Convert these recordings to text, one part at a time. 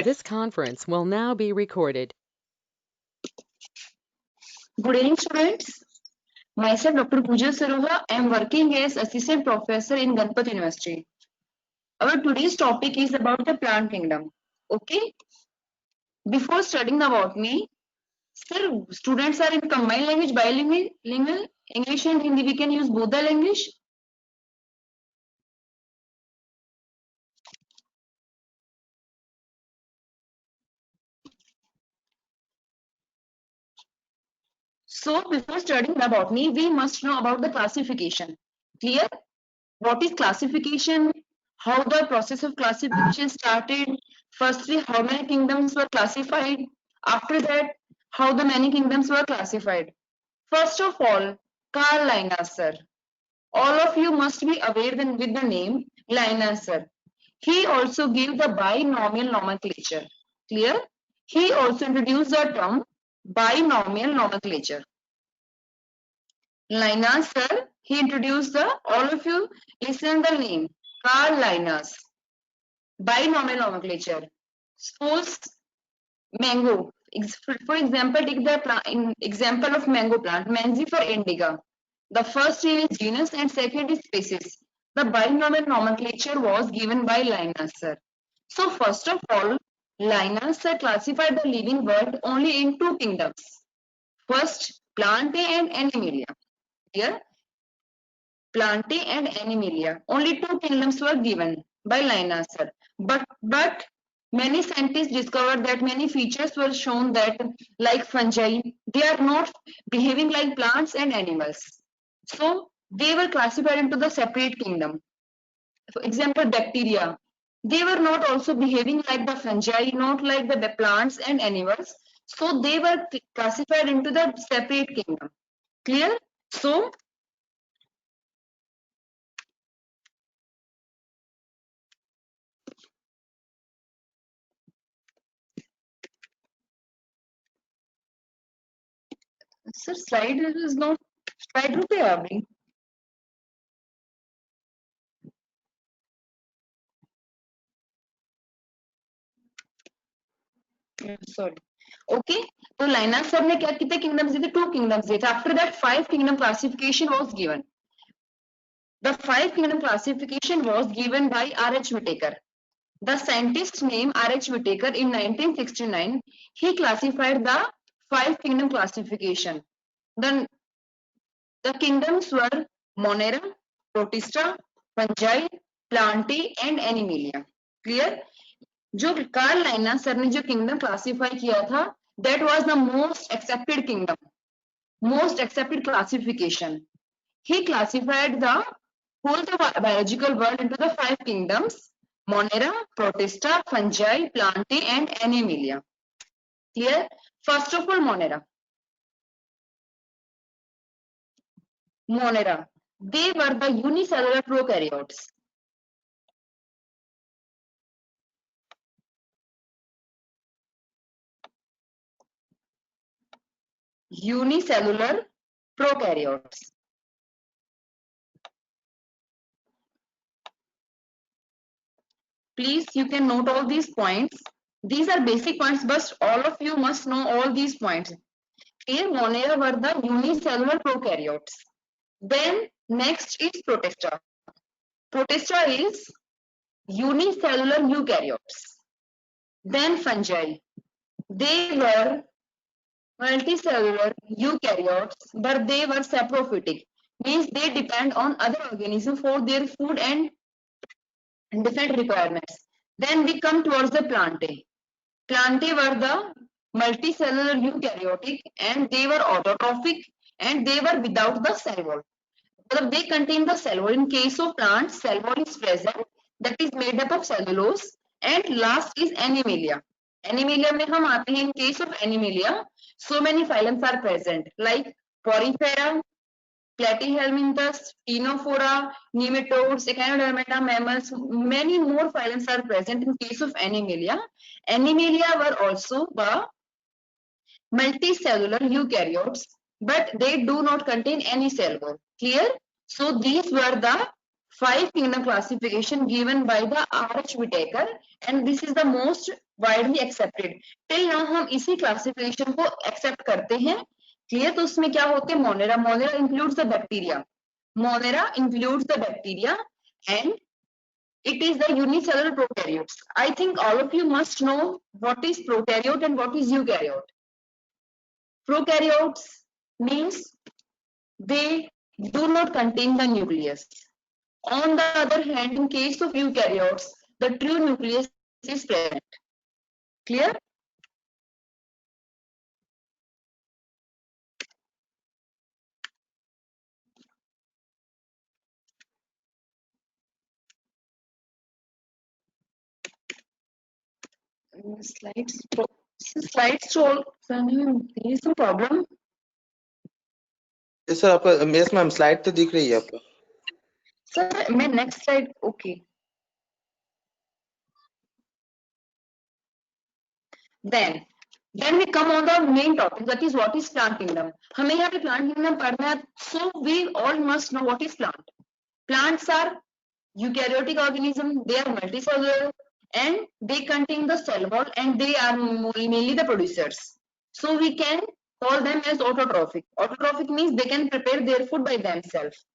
This conference will now be recorded. Good evening, students. Myself, Dr. Pooja Saruga. I am working as assistant professor in Ganpat University. Our today's topic is about the plant kingdom. Okay. Before studying about me, sir, students are in combined language, bilingual, English and Hindi. We can use both the language. So, before studying about me, we must know about the classification. Clear? What is classification? How the process of classification started? Firstly, how many kingdoms were classified? After that, how the many kingdoms were classified? First of all, Carl Linnaeus, sir. All of you must be aware with the name Linnaeus, sir. He also gave the binomial nomenclature. Clear? He also introduced the term binomial nomenclature. Linnaeus, sir, he introduced all of you listen the name, Carl Linnaeus. Binomial nomenclature. Suppose mango. For example, take the example of mango plant, Mangifera indica. The first name is genus and second is species. The binomial nomenclature was given by Linnaeus, sir. So first of all, Linnaeus, sir, classified the living world only in two kingdoms. First, Plantae and Animalia. Here, Plantae and Animalia. Only two kingdoms were given by Linnaeus, sir. But many scientists discovered that many features were shown that, like fungi, they are not behaving like plants and animals. So they were classified into the separate kingdom. For example, bacteria. They were not also behaving like the fungi, not like the plants and animals. So they were classified into the separate kingdom. Clear? So sir, slide is not slide रुक गया अभी. Sorry. Okay. तो Linnaeus sir ने क्या कितने kingdoms दिए थे? Two kingdoms दिए थे. After that, 5 kingdom classification was given. The 5 kingdom classification was given by R.H. Whitaker. The scientist named R.H. Whitaker in 1969, he classified the 5 kingdom classification. Then the kingdoms were Monera, Protista, Fungi, Plantae and Animalia. Clear? जो Karl lines sir ने जो kingdom classify किया था, that was the most accepted kingdom, most accepted classification. He classified the whole the biological world into the 5 kingdoms: Monera, Protista, Fungi, Plantae and Animalia. Clear? First of all, Monera. Monera. They were the unicellular prokaryotes. Unicellular prokaryotes. Please, you can note all these points. These are basic points, but all of you must know all these points. Here, Monera were the unicellular prokaryotes. Then, next is Protista. Protista is unicellular eukaryotes. Then, fungi. They were multicellular eukaryotes, but they were saprophytic. Means they depend on other organisms for their food and different requirements. Then we come towards the Plantae. Plantae were the multicellular eukaryotic and they were autotrophic and they were without the cell wall. But they contain the cell wall. In case of plants, cell wall is present, that is made up of cellulose. And last is Animalia. Animalia में हम आते हैं. In case of Animalia, so many phylums are present like Porifera, Platyhelminthes, Ctenophora, nematodes, Echinodermata, mammals. Many more phylums are present in case of Animalia. Animalia were also the multicellular eukaryotes, but they do not contain any cell wall. Clear? So these were the 5 kingdom classification given by the R.H. Whittaker and this is the most widely accepted. Till now हम इसी classification को accept करते हैं. Clear? तो उसमें क्या होते हैं? Monera. Monera includes the bacteria. Monera includes the bacteria and it is the unicellular prokaryotes. I think all of you must know what is prokaryote and what is eukaryote. Prokaryotes means they do not contain the nucleus. On the other hand, in case of eukaryotes, the true nucleus is present. Clear? Slides show. There is some problem. Yes sir, आपका yes ma'am slide तो दिख रही है आपको. Sir मैं next slide okay. Then we come on the main topic, that is what is plant kingdom. हमें यहाँ पे plant kingdom पढ़ना है, so we all must know what is plant. Plants are eukaryotic organism, they are multicellular and they contain the cell wall and they are mainly the producers. So we can call them as autotrophic. Autotrophic means they can prepare their food by themselves.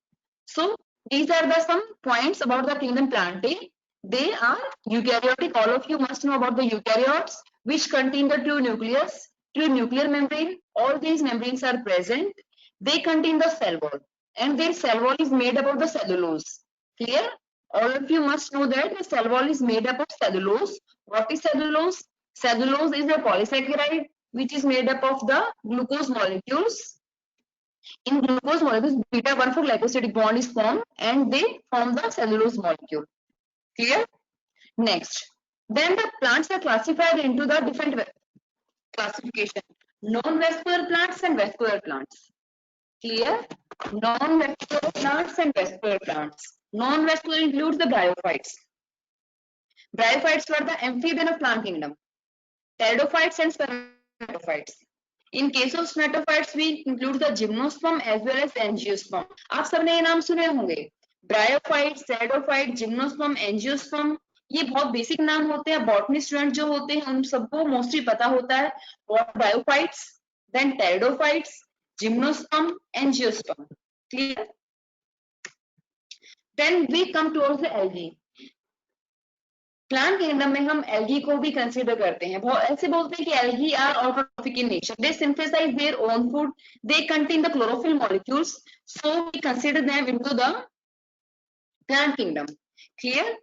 So these are the some points about the kingdom Plantae. They are eukaryotic. All of you must know about the eukaryotes, which contain the true nucleus, true nuclear membrane. All these membranes are present. They contain the cell wall, and their cell wall is made up of the cellulose. Clear? All of you must know that the cell wall is made up of cellulose. What is cellulose? Cellulose is a polysaccharide which is made up of the glucose molecules. In glucose molecules, beta 1,4-glycosidic bond is formed and they form the cellulose molecule. Clear? Next. Then the plants are classified into the different classification. Non-vascular plants and vascular plants. Clear? Non-vascular plants and vascular plants. Non-vascular includes the bryophytes. Bryophytes were the amphibian of plant kingdom. Pteridophytes and spermatophytes. In case of spermatophytes, we include the gymnosperm as well as angiosperm. आप सबने ये नाम सुने होंगे. Bryophyte, pteridophyte, gymnosperm, angiosperm. ये बहुत basic नाम होते हैं. बॉटनी स्टूडेंट जो होते हैं उन सबको मोस्टली पता होता है. Bryophytes, then pteridophytes, gymnosperm, angiosperm. Clear? Then we come towards the algae. Plant kingdom में हम एल्गी को भी कंसीडर करते हैं. बहुत ऐसे बोलते हैं कि algae are autotrophic in nature. They synthesize their own food. They contain the chlorophyll molecules. So we consider them into the plant kingdom. Clear?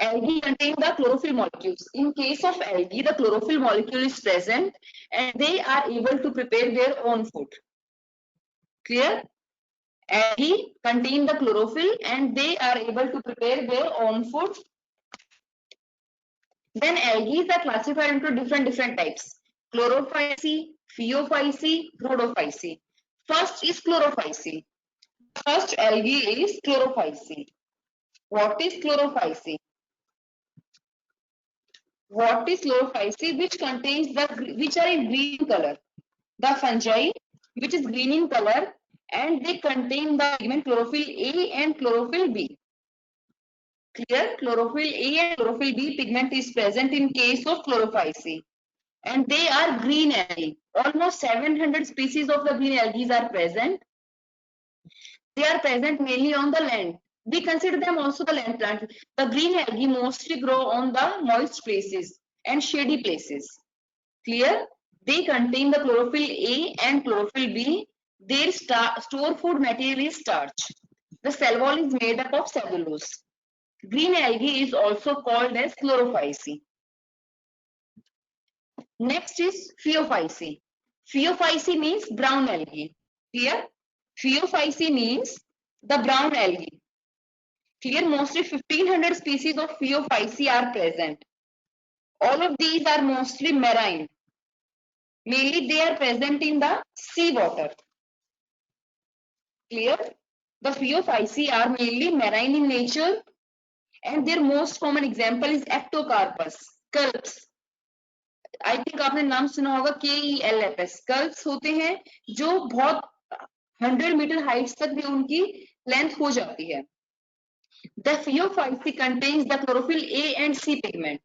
Algae contain the chlorophyll molecules. In case of algae, the chlorophyll molecule is present and they are able to prepare their own food. Clear? Algae contain the chlorophyll and they are able to prepare their own food. Then algae are classified into different types: chlorophyceae, phaeophyceae, rhodophyceae. First is chlorophyceae. First algae is chlorophyceae. What is chlorophyceae? What is chlorophyceae? Which contains which are in green color. The fungi which is green in color and they contain the pigment chlorophyll A and chlorophyll B. Clear? Chlorophyll A and chlorophyll B pigment is present in case of chlorophyceae. And they are green algae. Almost 700 species of the green algae are present. They are present mainly on the land. We consider them also the land plant. The green algae mostly grow on the moist places and shady places. Clear? They contain the chlorophyll A and chlorophyll B. Their store food material is starch. The cell wall is made up of cellulose. Green algae is also called as chlorophyceae. Next is phaeophyceae. Phaeophyceae means brown algae. Clear? Phaeophyceae means the brown algae. Clear? Mostly 1500 species of phaeophyceae are present. All of these are mostly marine. Mainly they are present in the sea water. Clear? The phaeophyceae are mainly marine in nature and their most common example is Ectocarpus, Culps. I think आपने नाम सुना होगा KELPS. Culps होते हैं जो बहुत 100 metre height तक भी उनकी लेंथ हो जाती है. The Phaeophyce contains the chlorophyll A and C pigment.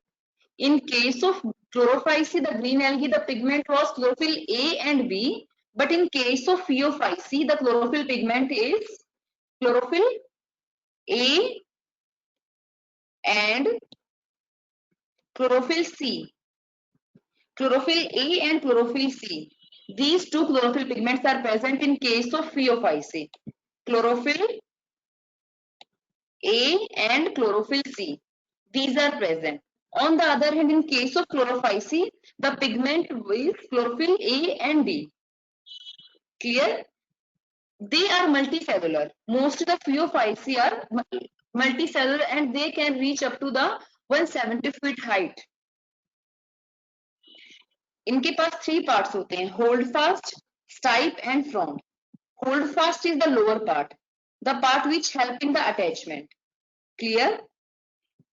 In case of chlorophyce, the green algae, the pigment was chlorophyll A and B. But in case of Phaeophyce, the chlorophyll pigment is chlorophyll A and chlorophyll C. Chlorophyll A and chlorophyll C. These two chlorophyll pigments are present in case of Phaeophyce. Chlorophyll A and chlorophyll C. These are present. On the other hand, in case of chlorophyce, the pigment is chlorophyll A and B. Clear? They are multicellular. Most of the Phaeophyce are multicellular and they can reach up to the 170 feet height. इनके पास 3 parts होते हैं, hold fast, stipe and frond. Hold fast is the lower part, the part which help in the attachment. Clear?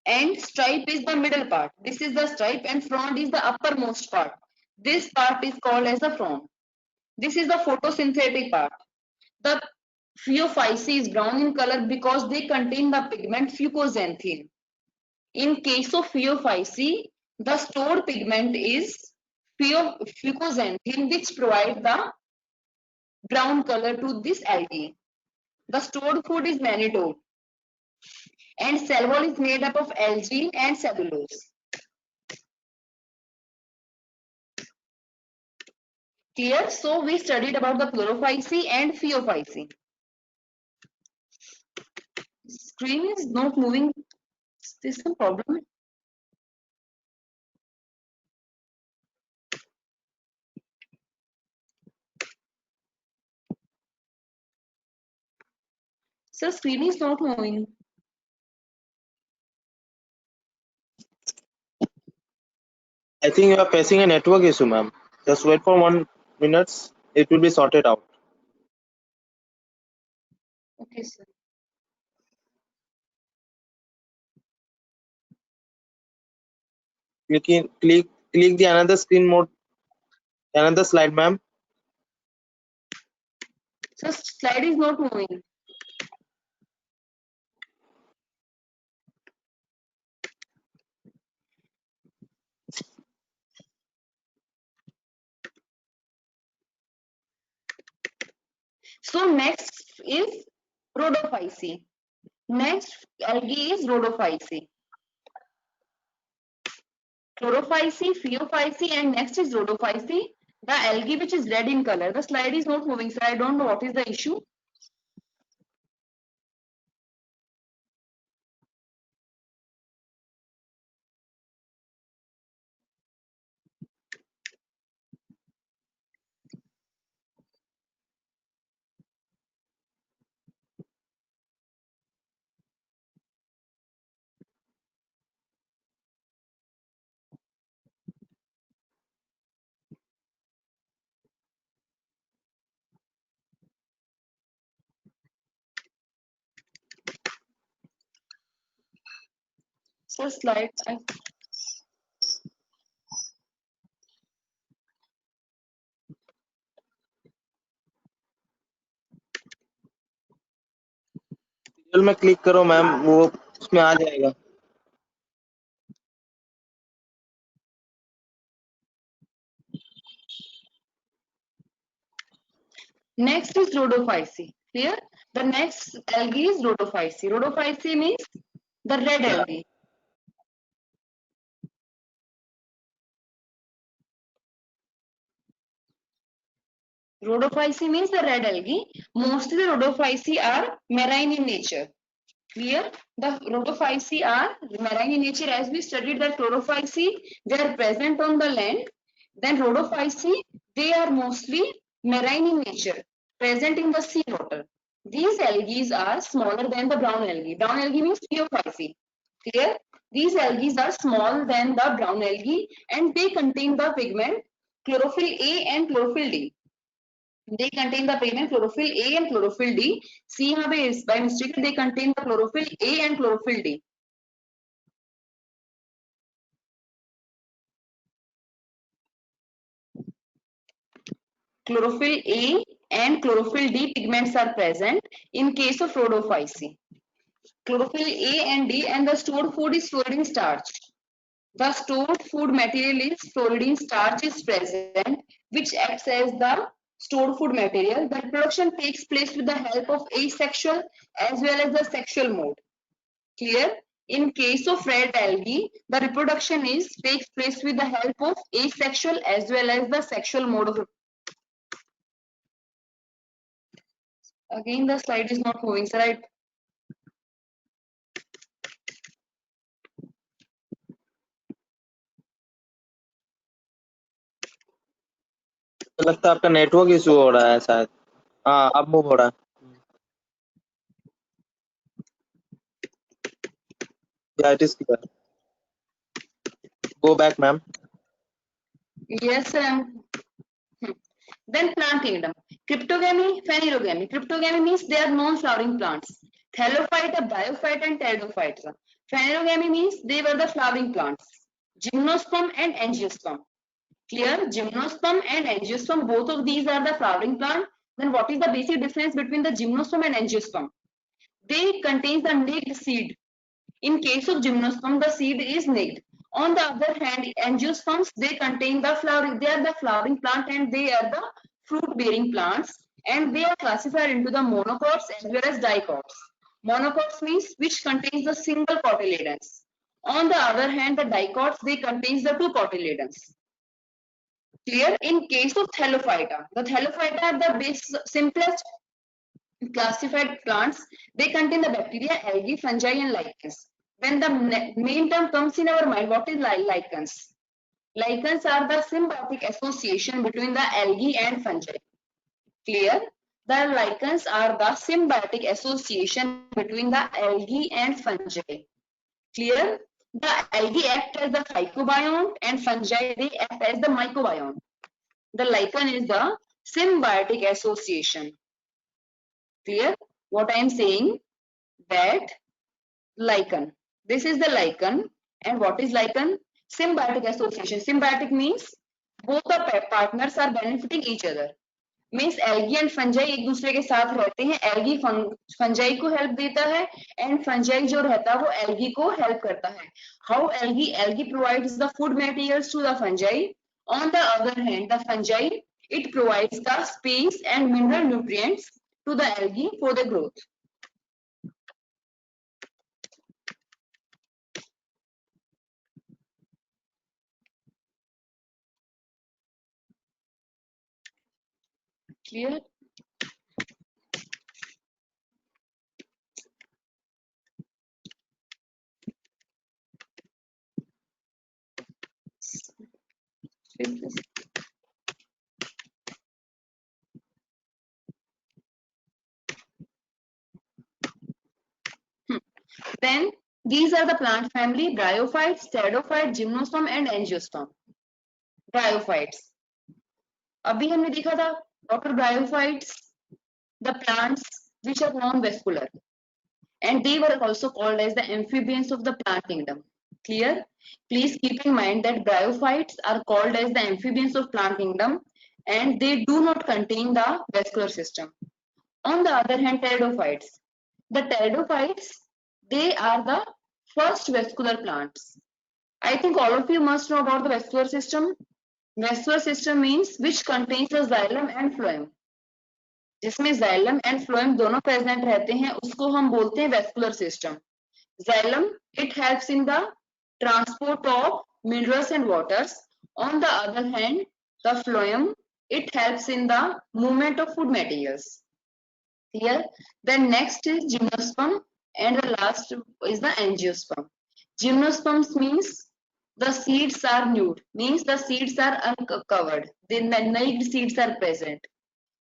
And stripe is the middle part. This is the stripe and frond is the uppermost part. This part is called as the frond. This is the photosynthetic part. The Phaeophyce is brown in color because they contain the pigment fucoxanthin. In case of Phaeophyce, the stored pigment is fucoxanthin, which provide the brown color to this algae. The stored food is mannitol, and cell wall is made up of algae and cellulose. Clear? So we studied about the chlorophyce and Phaeophyce. Screen is not moving. Is this some problem? So screen is not moving. I think you are facing a network issue, ma'am. Just wait for 1 minute. It will be sorted out. Okay, sir. You can click the another screen mode, another slide, ma'am. So slide is not moving. So next is Rhodophyce. Next algae is Rhodophyce. Chlorophyce, Phaeophyce, and next is Rhodophyce. The algae which is red in color. The slide is not moving, so I don't know what is the issue. So slide. Serial में click करो ma'am, वो उसमें आ जाएगा. Next is Rhodophyce. Here, the next algae is Rhodophyce. Rhodophyce means the red algae. Rhodophyce means the red algae. Mostly the Rhodophyce are marine in nature. Clear? The Rhodophyce are marine in nature. As we studied the Chlorophyce, they are present on the land. Then Rhodophyce, they are mostly marine in nature, present in the sea water. These algae are smaller than the brown algae. Brown algae means Phaeophyce. Clear? These algae are smaller than the brown algae and they contain the pigment chlorophyll A and chlorophyll D. They contain the pigment chlorophyll A and chlorophyll D. See यहाँ पे by mistake they contain the chlorophyll A and chlorophyll D. Chlorophyll A and chlorophyll D pigments are present in case of Rhodophyce. chlorophyll A and D, and the stored food is fluorine starch. The stored food material is fluorine starch is present, which acts as the stored food material. The reproduction takes place with the help of asexual as well as the sexual mode. Clear? In case of red algae, the reproduction takes place with the help of asexual as well as the sexual mode of. Again, the slide is not moving, so right? लगता है आपका network issue हो रहा है शायद. हाँ, अब move हो रहा है. Yeah, it is clear. Go back, ma'am. Yes, sir. Then plant kingdom. Cryptogamy, phanerogamy. Cryptogamy means they are non-flowering plants. Thallophyte, bryophyte, and pteridophytes. Phanerogamy means they were the flowering plants. Gymnosperm and angiosperm. Clear? Gymnosperm and angiosperm, both of these are the flowering plant. Then what is the basic difference between the gymnosperm and angiosperm? They contain the naked seed. In case of gymnosperm, the seed is naked. On the other hand, angiosperms, they contain the flowering, they are the flowering plant and they are the fruit-bearing plants, and they are classified into the monocots as well as dicots. Monocots means which contains the single cotyledons. On the other hand, the dicots, they contains the two cotyledons. Clear? In case of Thallophyta, the Thallophyta are the simplest classified plants. They contain the bacteria, algae, fungi, and lichens. When the main term comes in our mind, what is lichens? Lichens are the symbiotic association between the algae and fungi. Clear? The lichens are the symbiotic association between the algae and fungi. Clear? The algae act as the phycobiont and fungi they act as the mycobiont. The lichen is the symbiotic association. Clear? What I am saying, that lichen. This is the lichen, and what is lichen? Symbiotic association. Symbiotic means both the partners are benefiting each other. Means algae and fungi एक दूसरे के साथ रहते हैं. Algae fungi को help देता है, and fungi जो रहता है वो algae को help करता है. How algae provides the food materials to the fungi. On the other hand, the fungi, it provides the space and mineral nutrients to the algae for the growth. Clear? Then these are the plant family: bryophytes, pteridophytes, gymnosperm and angiosperm. Bryophytes. अभी हमने देखा था what are bryophytes? The plants which are non-vascular, and they were also called as the amphibians of the plant kingdom. Clear? Please keep in mind that bryophytes are called as the amphibians of plant kingdom, and they do not contain the vascular system. On the other hand, pteridophytes. The pteridophytes, they are the first vascular plants. I think all of you must know about the vascular system. Vascular system means which contains the xylem and phloem. जिसमें xylem and phloem दोनों present रहते हैं, उसको हम बोलते हैं vascular system. Xylem, it helps in the transport of minerals and waters. On the other hand, the phloem, it helps in the movement of food materials. Here, then next is gymnosperm, and the last is the angiosperm. Gymnosperms means the seeds are nude, means the seeds are uncovered, then the naked seeds are present.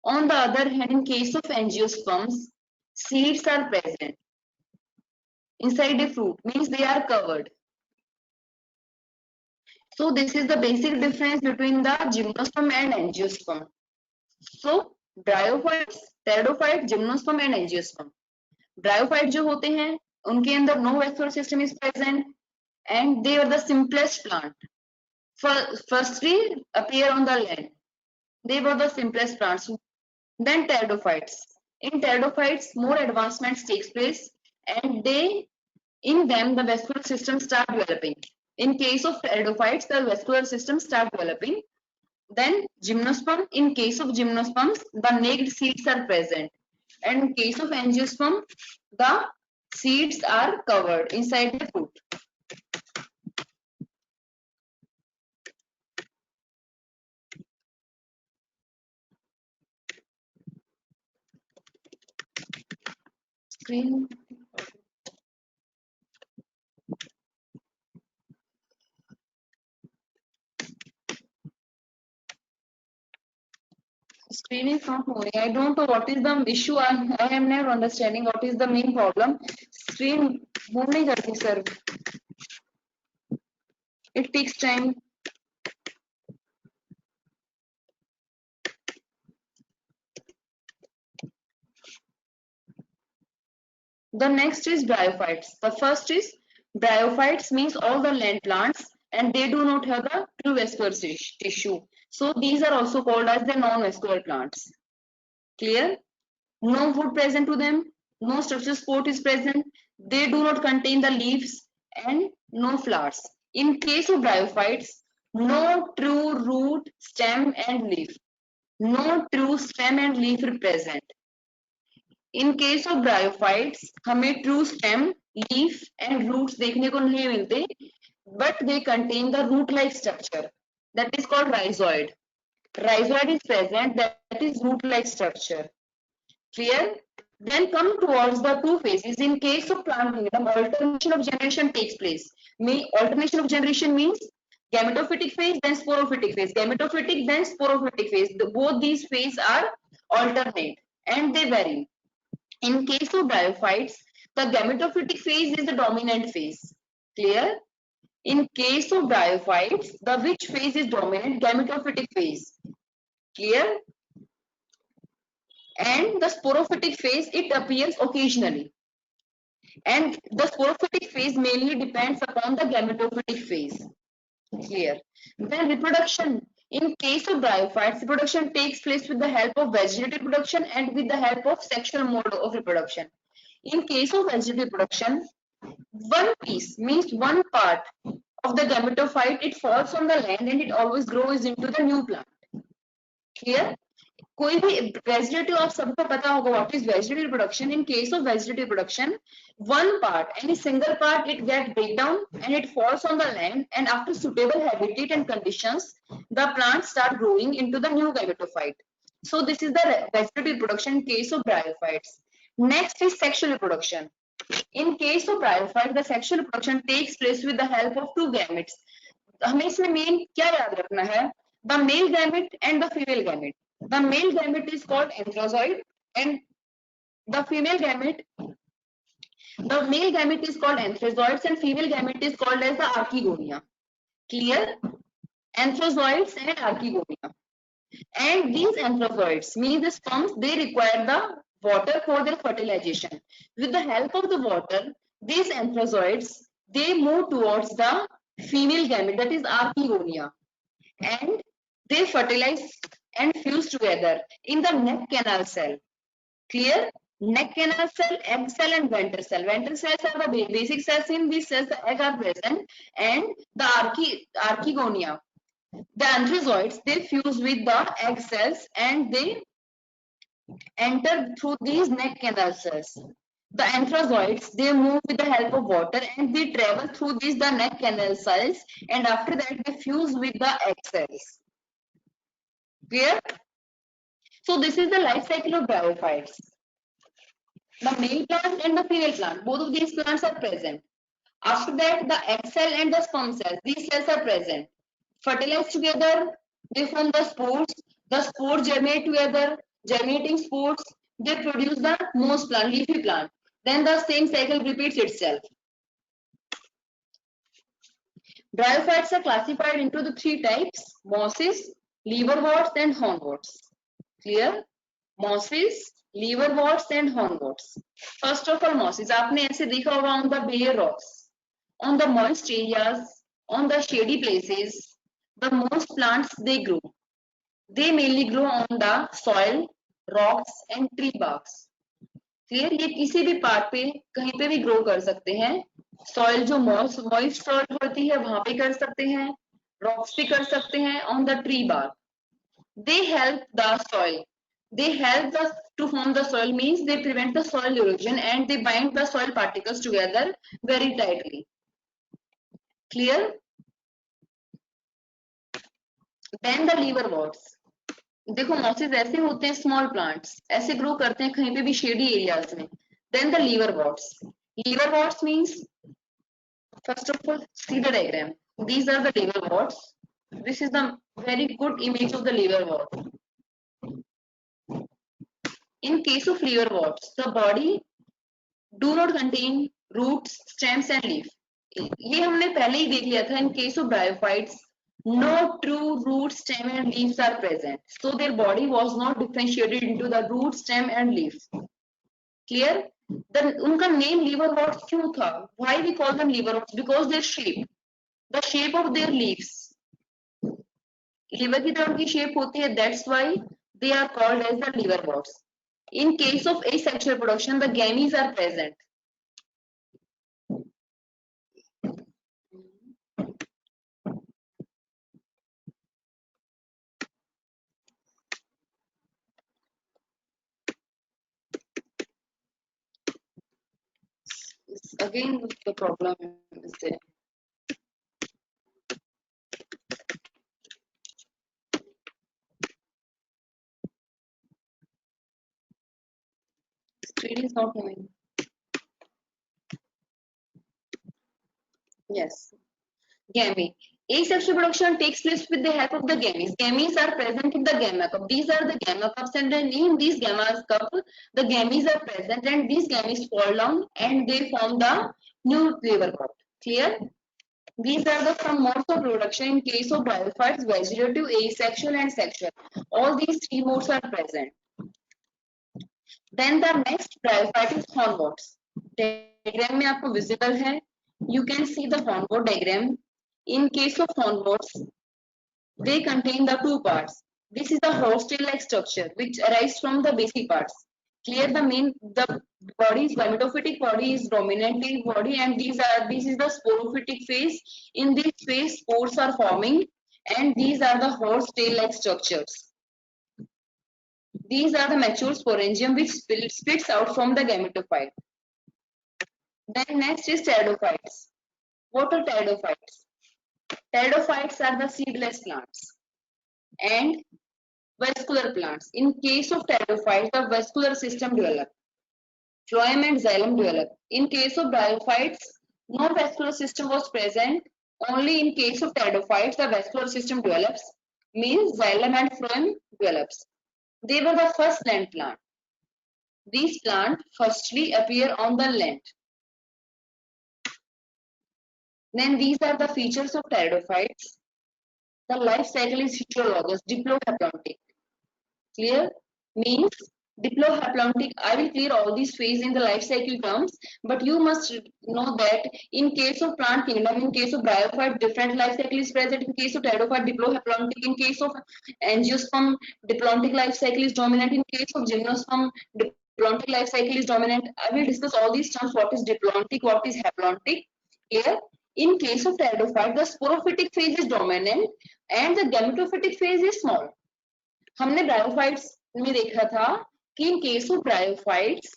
On the other hand, in case of angiosperms, seeds are present inside a fruit, means they are covered. So this is the basic difference between the gymnosperm and angiosperm. So bryophytes, pteridophytes, gymnosperm and angiosperm. Bryophyte जो होते हैं उनके अंदर no vascular system is present, and they are the simplest plant. Firstly appear on the land. They were the simplest plants. Then pteridophytes. In pteridophytes, more advancements takes place. and in them the vascular system start developing. In case of pteridophytes, the vascular system start developing. Then gymnosperm, in case of gymnosperms, the naked seeds are present. And in case of angiosperm, the seeds are covered inside the fruit. Screen. Screen is not moving. I don't know what is the issue. I am never understanding what is the main problem. Screen move nahi karti, sir. It takes time. The next is bryophytes. The first is bryophytes means all the land plants and they do not have the true vascular tissue. So these are also called as the non-vascular plants. Clear? No wood present to them, no structural support is present, they do not contain the leaves and no flowers. In case of bryophytes, no true root, stem and leaf. No true stem and leaf are present. In case of bryophytes, हमें true stem, leaf and roots देखने को नहीं मिलते, but they contain the root-like structure that is called rhizoid. Rhizoid is present, that is root-like structure. Clear? Then come towards the two phases. In case of plant kingdom, alternation of generation takes place. Alternation of generation means gametophytic phase, then sporophytic phase. Gametophytic, then sporophytic phase. Both these phases are alternate and they vary. In case of bryophytes, the gametophytic phase is the dominant phase. Clear? In case of bryophytes, the which phase is dominant? Gametophytic phase. Clear? And the sporophytic phase, it appears occasionally. And the sporophytic phase mainly depends upon the gametophytic phase. Clear? Then reproduction. In case of bryophytes, reproduction takes place with the help of vegetative reproduction and with the help of sexual mode of reproduction. In case of vegetative reproduction, one piece means one part of the gametophyte, it falls on the land and it always grows into the new plant. Clear? कोई भी vegetative आप सबको पता होगा what is vegetative reproduction. In case of vegetative reproduction, one part, any single part, it gets break down and it falls on the land, and after suitable habitat and conditions, the plants start growing into the new gametophyte. So this is the vegetative reproduction in case of bryophytes. Next is sexual reproduction. In case of bryophyte, the sexual reproduction takes place with the help of two gametes. हमें इसमें main क्या याद रखना है? The male gamete and the female gamete. The male gamete is called anthrazoid and the female gamete, the male gamete is called anthrazoids and female gamete is called as the archegonia. Clear? Anthrazoids and archegonia. And these anthrazoids means the sperms, they require the water for their fertilization. With the help of the water, these anthrazoids, they move towards the female gamete, that is archegonia, and they fertilize and fuse together in the neck canal cell. Clear? Neck canal cell, egg cell and ventral cell. Ventral cells are the basic cells. In these cells the egg are present, and the archegonia, the anthrazoids, they fuse with the egg cells and they enter through these neck canal cells. The anthrazoids, they move with the help of water and they travel through these the neck canal cells, and after that they fuse with the egg cells. Clear? So this is the life cycle of bryophytes. The male plant and the female plant, both of these plants are present. After that, the egg cell and the sperm cells, these cells are present. Fertilize together, they form the spores. The spores germinate together, germinating spores, they produce the moss plant, leafy plant. Then the same cycle repeats itself. Bryophytes are classified into the three types: mosses, liverworts and hornworts. Clear? Mosses, liverworts and hornworts. First of all, mosses. आपने ऐसे देखा होगा on the bare rocks, on the moist areas, on the shady places, the most plants they grow. They mainly grow on the soil, rocks and tree barks. Clear? ये किसी भी part पे कहीं पे भी ग्रो कर सकते हैं। सॉइल जो मॉइस्ट सॉइल होती है वहां पे कर सकते हैं, रॉक्स पे कर सकते हैं, on the tree bark. They help the soil. They help to form the soil, means they prevent the soil erosion and they bind the soil particles together very tightly. Clear? Then the liverworts. देखो mosses ऐसे होते हैं, small plants ऐसे grow करते हैं कहीं पे भी शेडी एरियाज में. Then the liverworts. Liverworts means, first of all, see the diagram. These are the liverworts. This is the very good image of the liverwort. In case of liverworts, the body do not contain roots, stems and leaf. ये हमने पहले ही देख लिया था. In case of bryophytes, no true root, stem and leaves are present. So their body was not differentiated into the root, stem and leaves. Clear? Then उनका name liverworts क्यों था? Why we call them liverworts? Because their shape, the shape of their leaves, liver की तरह उनकी shape होती है. That's why they are called as the liverworts. In case of asexual reproduction, the gametes are present. Again, the problem is there. Screen is not moving. Yes. Gamete. Asexual reproduction takes place with the help of the gametes. Gametes are present in the gamma cup. These are the gamma cups, and then in these gamma cup, the gametes are present, and these gametes fall down and they form the new liverwort. Clear? These are the some modes of reproduction in case of bryophytes: vegetative, asexual, and sexual. All these three modes are present. Then the next bryophyte is hornworts. Diagram में आपको visible है. You can see the hornwort diagram. In case of hornworts, they contain the two parts. This is the horsetail-like structure which arises from the basic parts. Clear? The body is gametophytic body is dominantly body, and this is the sporophytic phase. In this phase, spores are forming, and these are the horsetail-like structures. These are the mature sporangium which splits out from the gametophyte. Then next is pteridophytes. What are pteridophytes? Pteridophytes are the seedless plants and vascular plants. In case of pteridophytes, the vascular system develops. Phloem and xylem develop. In case of bryophytes, no vascular system was present. Only in case of pteridophytes, the vascular system develops. Means xylem and phloem develops. They were the first land plant. These plants firstly appear on the land. Then these are the features of pteridophytes. The life cycle is heterologous, diplohaplontic. Clear? Means diplohaplontic. I will clear all these phases in the life cycle terms, but you must know that in case of plant kingdom, in case of bryophyte, different life cycle is present. In case of pteridophyte, diplohaplontic. In case of angiosperm, diplontic life cycle is dominant. In case of gymnosperm, diplontic life cycle is dominant. I will discuss all these terms. What is diplontic? What is haplontic? Clear? In case of pteridophyte, the sporophytic phase is dominant and the gametophytic phase is small. हमने bryophytes में देखा था कि in case of bryophytes,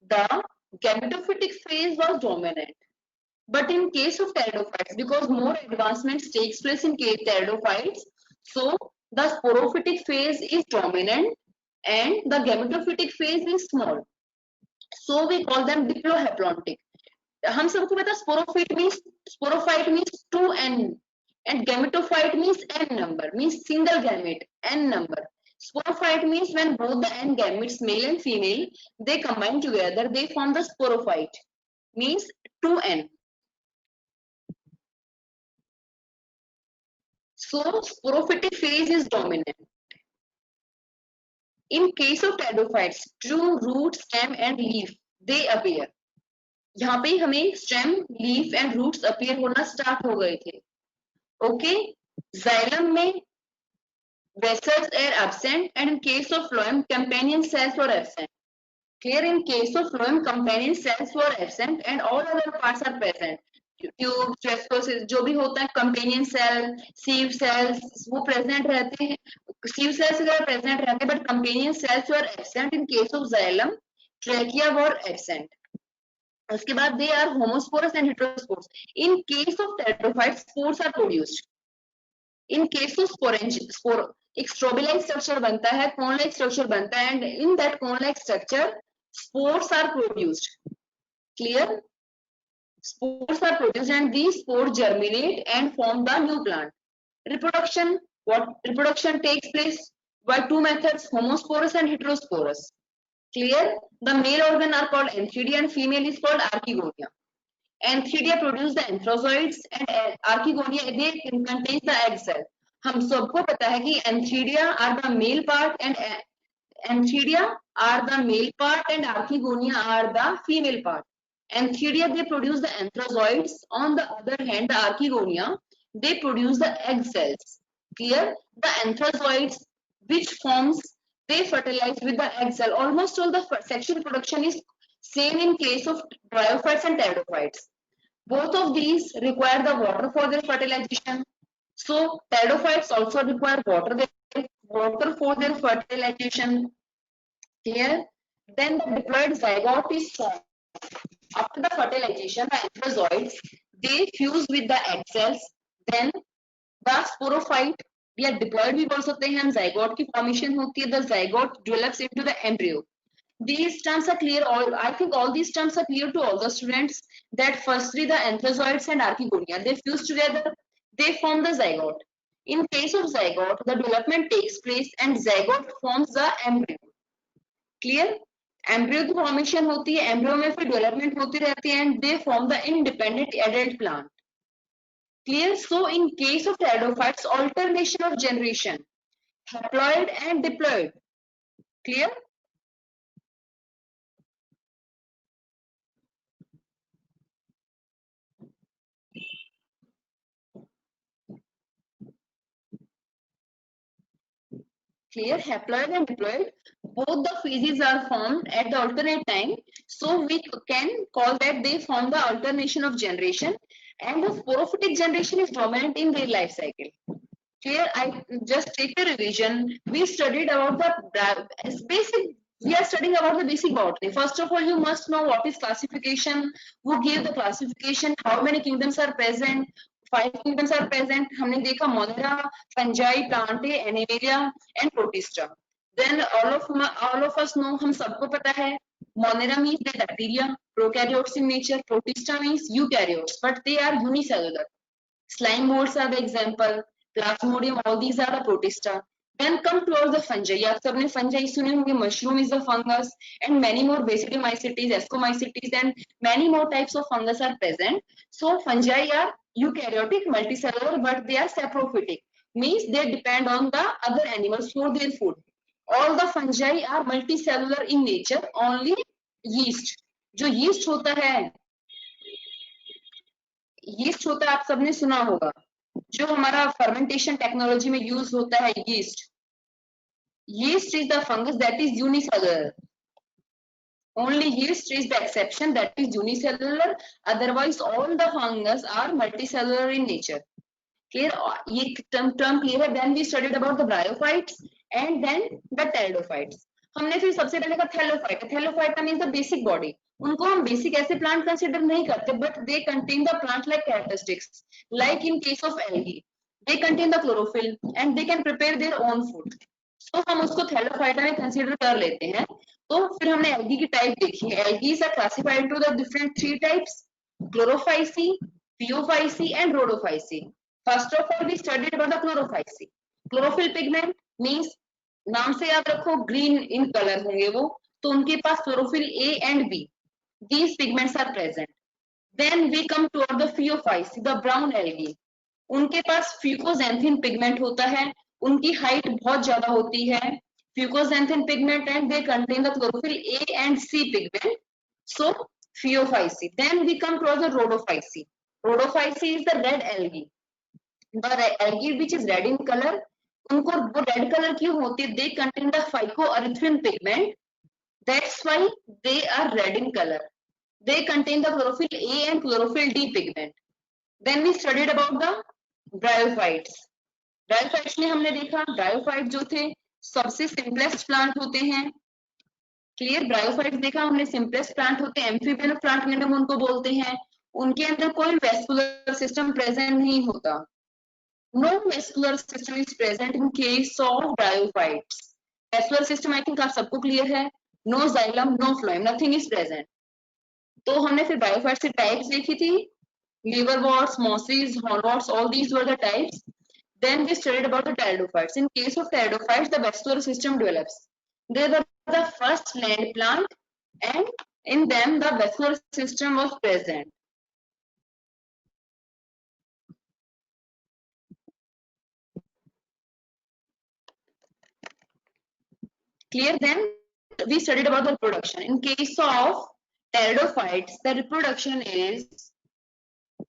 the gametophytic phase was dominant. But in case of pteridophytes, because more advancements takes place in pteridophytes, so the sporophytic phase is dominant and the gametophytic phase is small. So we call them diplohaplontic. हम सबको पता sporophyte means 2n and gametophyte means n number, means single gamete, n number. Sporophyte means when both the n gametes, male and female, they combine together, they form the sporophyte, means 2n. So sporophytic phase is dominant. In case of pteridophytes, true root, stem and leaf, they appear. यहाँ पे हमें stem, leaf and roots appear होना start हो गए थे. Okay. Xylem में vessels are absent and in case of phloem companion cells were absent. Clear? In case of phloem, companion cells were absent and all other parts are present. Tube टेस्टोसिस जो भी होता है companion cell sieve cells वो present रहते हैं sieve cells वगैरह present रहते हैं but companion cells were absent in case of xylem tracheae were absent उसके बाद they are homosporous and heterosporous in case of pteridophytes spores are produced in case of spore एक strobile like structure बनता है cone like structure बनता है and in that cone like structure spores are produced. Clear? Spores are produced and these spores germinate and form the new plant. Reproduction. What reproduction takes place by two methods, homosporous and heterosporous. Clear? The male organ are called Antheridia and female is called Archegonia. Antheridia produce the anthrozoids and Archegonia they contains the egg cell. हम सबको पता है कि Antheridia are the male part and Antheridia are the male part and Archegonia are the female part. Antheridia they produce the anthrozoids. On the other hand, the Archegonia they produce the egg cells. Clear? The anthrozoids which forms they fertilize with the egg cell. Almost all the sexual reproduction is same in case of bryophytes and pteridophytes. Both of these require the water for their fertilization. So pteridophytes also require water for their fertilization. Clear? Then the diploid zygote is formed. After the fertilization, the anthrozoids they fuse with the egg cells. Then the sporophyte या diploid भी बोल सकते हैं हम zygote की formation होती है. The zygote develops into the embryo. These terms are clear. I think all these terms are clear to all the students. That firstly the anthrozoids and Archegonia they fuse together. They form the zygote. In case of zygote, the development takes place and zygote forms the embryo. Clear? Embryo की formation होती है, embryo में फिर development होती रहती है and they form the independent adult plant. Clear? So in case of pteridophytes, alternation of generation, haploid and diploid. Clear? Clear? Haploid and diploid, both the phases are formed at the alternate time. So we can call that they form the alternation of generation and the sporophytic generation is dominant in their life cycle. Clear? I just take a revision. We studied about the basic. We are studying about the basic botany. First of all, you must know what is classification. Who gave the classification? How many kingdoms are present? 5 kingdoms are present. हमने देखा Monera, fungi, Plantae, Animalia, and Protista. Then all of us know हम सबको पता है Monera means the bacteria, prokaryotes in nature. Protista means eukaryotes, but they are unicellular. Slime molds are the example. Plasmodium, all these are the protista. Then come towards the fungi. आप सबने fungi सुने होंगे. Mushroom is the fungus, and many more Basidiomycetes, Ascomycetes, and many more types of fungus are present. So fungi are eukaryotic, multicellular, but they are saprophytic. Means they depend on the other animals for their food. All the fungi are multicellular in nature. Only yeast, जो yeast होता है, yeast होता है आप सबने सुना होगा. जो हमारा फर्मेंटेशन टेक्नोलॉजी में यूज होता है yeast. Yeast is the fungus that is unicellular. Only yeast is the exception that is unicellular. Otherwise, all the fungus are multicellular in nature. Clear? ये term clear है. Then we studied about the bryophytes and then the pteridophytes. हमने फिर सबसे पहले का thallophyte. Thallophyte means the basic body. उनको हम basic ऐसे प्लांट कंसिडर नहीं करते but they contain the plant like characteristics. Like in case of algae they contain the chlorophyll and they can prepare their own food. So हम उसको Thallophyta में consider कर लेते हैं. तो फिर हमने एल्गी की टाइप देखी है. Algae are classified to the different 3 types, chlorophyceae, phaeophyceae and rhodophyceae. First of all we studied about the chlorophyceae. Chlorophyll pigment means नाम से याद रखो ग्रीन इन कलर होंगे वो. तो उनके पास chlorophyll A and B, these pigments are present. Then we come toward the phaeophytes, the brown algae. उनके पास fucoxanthin pigment होता है. उनकी हाइट बहुत ज्यादा होती है. Fucoxanthin pigment and they contain the chlorophyll A and C pigment. So phaeophytes. Then we come toward the rhodophytes. Rhodophytes is the red algae. The algae which is red in color. उनको वो red colour क्यों होती है? They contain the phycoerythrin pigment That's why they are red in color. They contain the chlorophyll A and chlorophyll D pigment. Then we studied about the bryophytes. Bryophytes में हमने देखा bryophytes जो थे सबसे simplest plant होते हैं. Clear. Bryophytes देखा हमने, सिंपलेस्ट प्लांट होते हैं, एम्फीबियन प्लांट किंगडम उनको बोलते हैं. उनके अंदर कोई वेस्कुलर सिस्टम प्रेजेंट नहीं होता. No vascular system is present in case of bryophytes. Vascular system I think आप सबको क्लियर है. No xylem, no phloem, nothing is present. तो हमने फिर ब्रायोफाइट्स की टाइप्स देखी थी. liverworts, mosses, hornworts, all these were the types. Then we studied about the pteridophytes. In case of pteridophytes, the vascular system develops. They were the first land plant, and in them the vascular system was present. Clear? Then we studied about the reproduction. In case of pteridophytes, the reproduction is,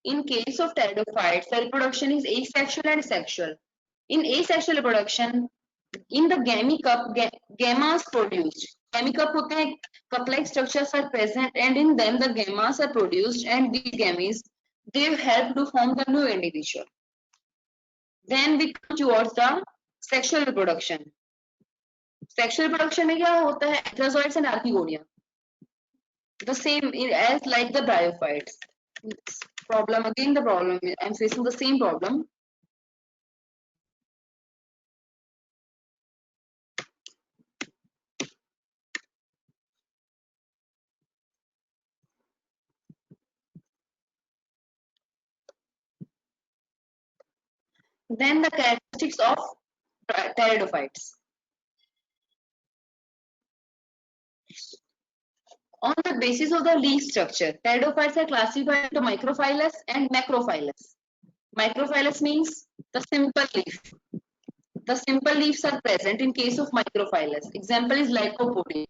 in case of pteridophytes, the reproduction is asexual and sexual. In asexual reproduction, in the gamete cup, gametes produced. Gamete cup होते हैं, cup-like structures are present, and in them the gametes are produced, and these gametes they help to form the new individual. Then we come towards the sexual reproduction. Sexual reproduction में क्या होता है? Ethnozoites and archegonia. The same as like the bryophytes. Problem again. The problem I'm facing the same problem. Then the characteristics of pteridophytes. On the basis of the leaf structure, pteridophytes are classified into microphyllous and macrophyllous. Microphyllous means the simple leaf. The simple leaves are present in case of microphyllous. Example is Lycopodium.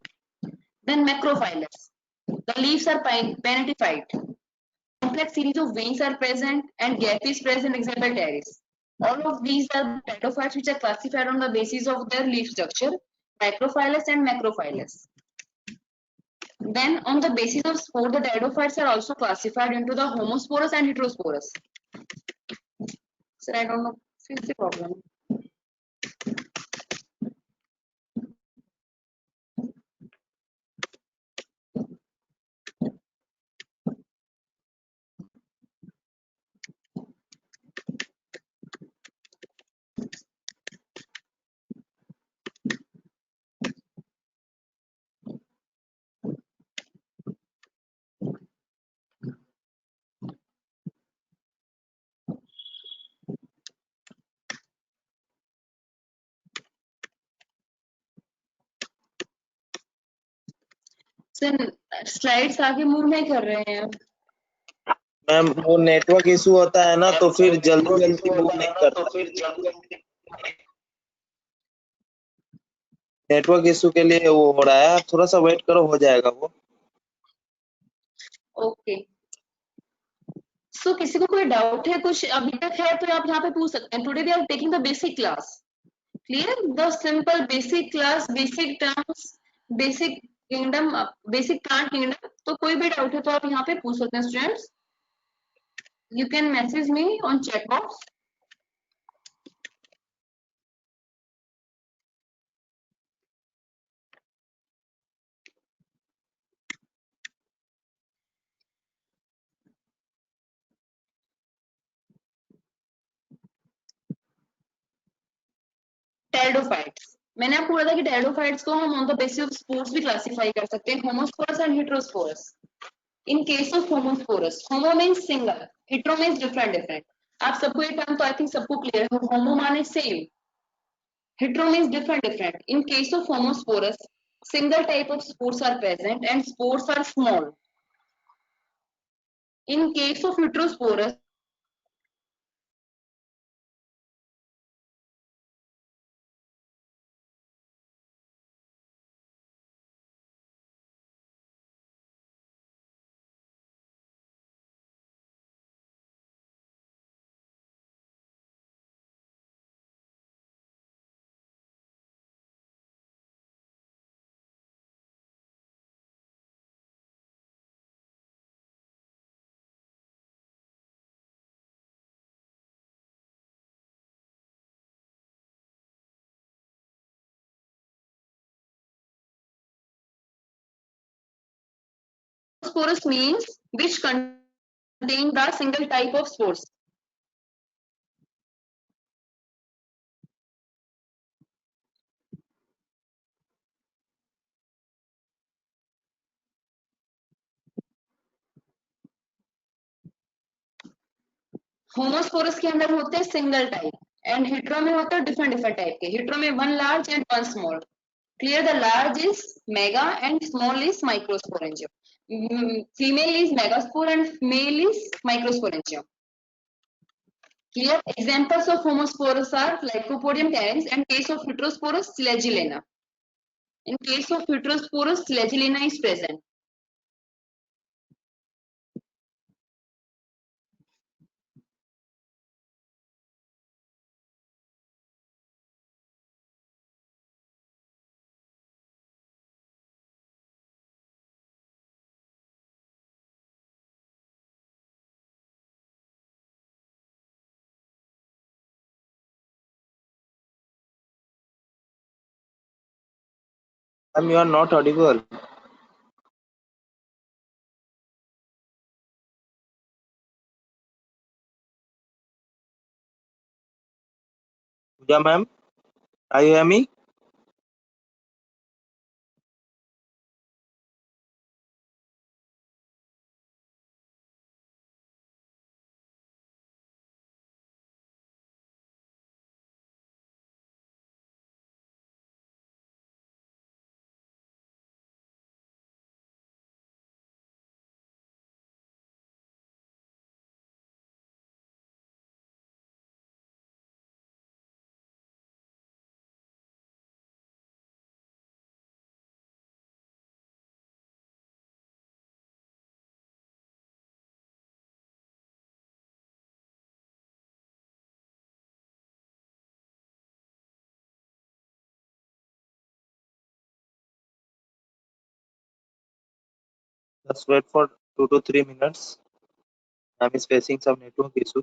Then macrophyllous. The leaves are pinatified. Complex series of veins are present and gap is present. Example Pteris. All of these are pteridophytes which are classified on the basis of their leaf structure, microphyllous and macrophyllous. Then on the basis of spore, the pteridophytes are also classified into the homosporous and heterosporous. Sir, I don't know. What's the problem? Sir slides आगे move नहीं कर रहे हैं. Ma'am वो network issue होता है ना, तो फिर जल्दी जल्दी मूव नहीं करता. नेटवर्क इशू के लिए वो हो रहा है, थोड़ा सा वेट करो, हो जाएगा वो. ओके. सो किसी को कोई डाउट है कुछ अभी तक है तो आप यहाँ पे पूछ सकते हैं. Today we are taking the basic class. Clear? The simple basic class, basic terms, basic kingdom, basic plant kingdom. तो कोई भी डाउट है तो आप यहाँ पे पूछ सकते हैं students. You can message me on chat box. Pteridophytes. मैंने आपको बोला था कि टेरिडोफाइट्स को हम on the basis of spores भी क्लासिफाई कर सकते हैं, homosporous and heterosporous. In case of homosporous, homo means single, hetero means different. आप सबको ये टर्म तो आई थिंक सबको क्लियर है. होमो माने same, hetero means different. In case of homosporous, single type of spores are present and spores are small. In case of heterosporous, Homosporous means which contain the single type of spores. Homosporous के अंदर होते हैं single type and hetero में होते हैं different different type के. Hetero में one large and one small. Clear, the large is mega and small is microsporangium. Female is megaspore and male is microsporangium. Clear. Examples of homosporous are Lycopodium caris and case of Heterosporus Flagellina. In case of Heterosporus Flagellina is present. Ma'am, you are not audible. Yeah, ma'am. Are you hear me? Just wait for 2 to 3 minutes. I'm facing some network issue.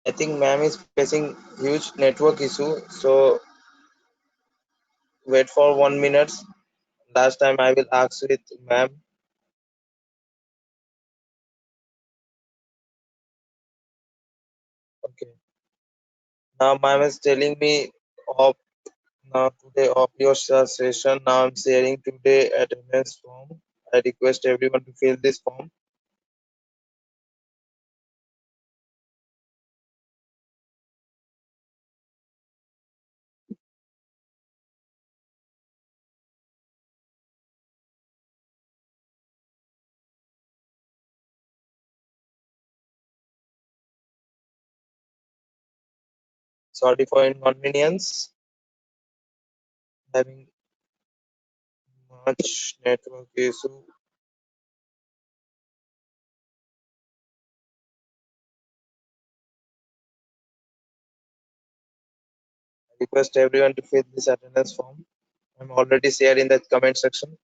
I think ma'am is facing huge network issue. So wait for 1 minute. Last time I will ask with ma'am. Okay. Now ma'am is telling me of now today of your session. Now I'm sharing today attendance form. I request everyone to fill this form. Sorry for inconvenience. Having much network issue. Request everyone to fill this attendance form. I'm already shared in the comment section.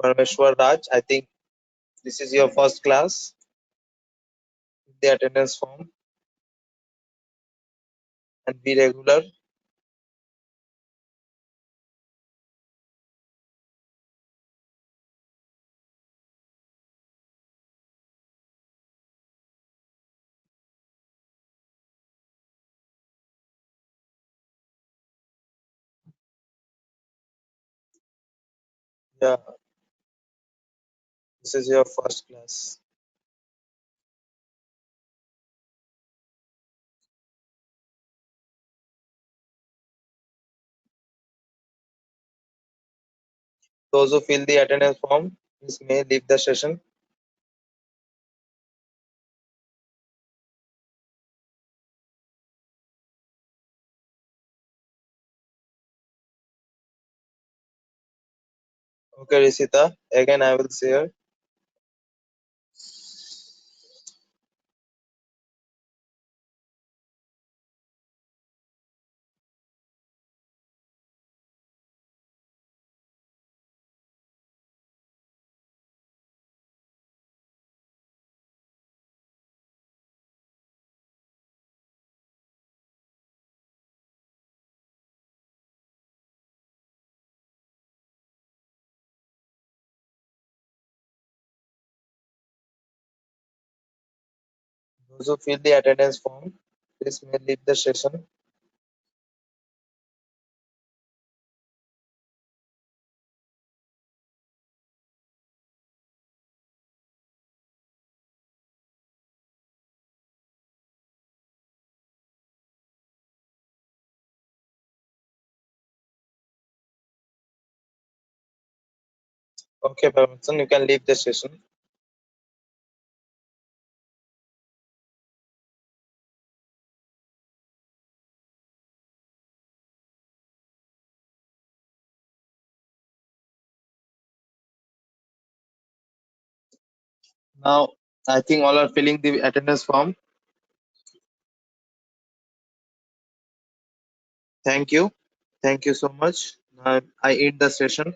Parameshwar Raj, I think this is your first class. The attendance form and be regular. Yeah, this is your first class. Those who fill the attendance form, please may leave the session. Okay, Risita. Again, I will share. Those who fill the attendance form, please may leave the session. Okay, Parameshwar, you can leave the session. Now, I think all are filling the attendance form. Thank you. Thank you so much. I end the session.